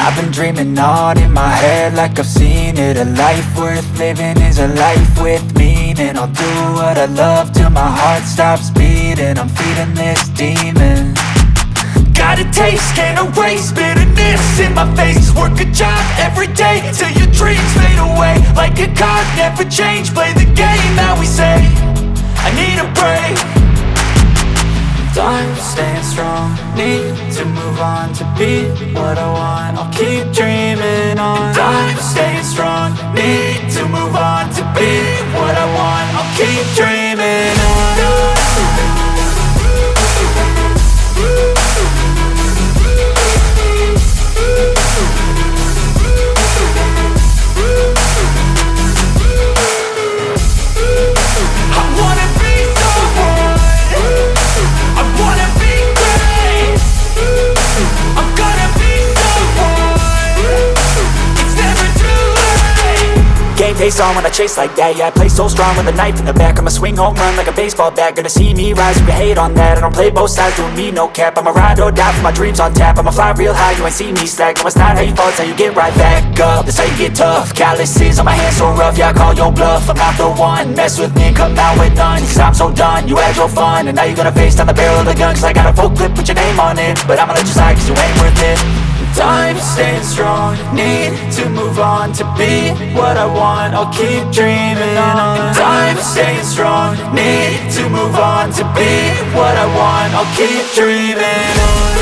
I've been dreaming on in my head like I've seen it. A life worth living is a life with meaning. I'll do what I love till my heart stops beating. I'm feeding this demon. Got a taste, can't erase bitterness in my face. Work a job every day till your dreams fade away. Like a card, never change, play the game that we say. I need a break. I'm staying strong, need to move on to be what I want. I'll keep dreaming on. I'm staying strong, need to move on to be what I want. I'll keep dreaming on. Face on when I chase like that. Yeah, I play so strong with a knife in the back. I'ma swing home run like a baseball bat. Gonna see me rise, you can hate on that. I don't play both sides, doing me no cap. I'ma ride or die for my dreams on tap. I'ma fly real high, you ain't see me slack. No, it's not how you fall, it's how you get right back up. That's how you get tough. Calluses on my hands so rough, yeah, I call your bluff. I'm not the one, mess with me and come out with none. Cause I'm so done, you had your fun. And now you're gonna face down the barrel of the gun. Cause I got a full clip, put your name on it. But I'ma let you slide cause you ain't worth it. I'm staying strong, need to move on to be what I want. I'll keep dreaming on. I'm staying strong, need to move on to be what I want. I'll keep dreaming on.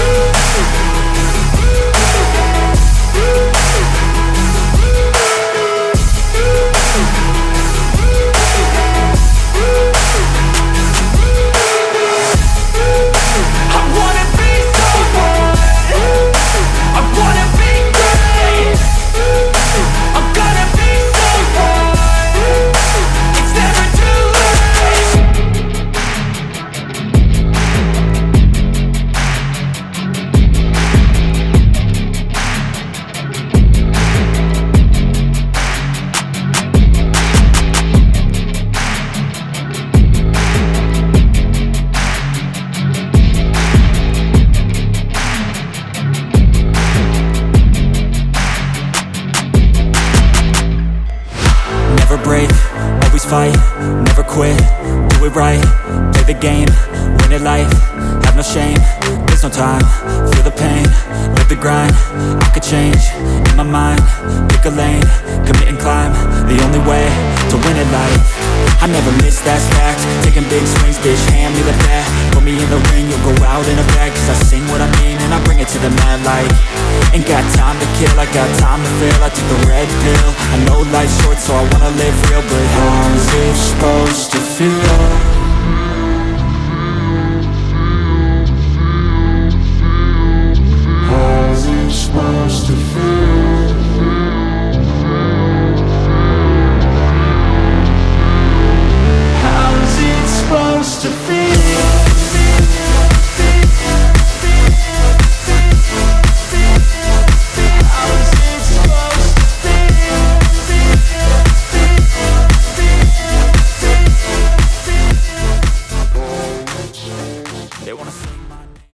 Never break, always fight, never quit, do it right, play the game, win it life, have no shame, there's no time, feel the pain, live the grind, I could change, in my mind, pick a lane, commit and climb, the only way to win it life. I never miss, that's fact, taking big swings, bitch, hand me the bat, put me in the ring, you'll go out in a bag, cause I sing what I mean and I bring it to the mad light. Ain't got time to kill, I got time to feel, I took the red pill, I know life's short so I wanna live real, but how's it supposed to feel?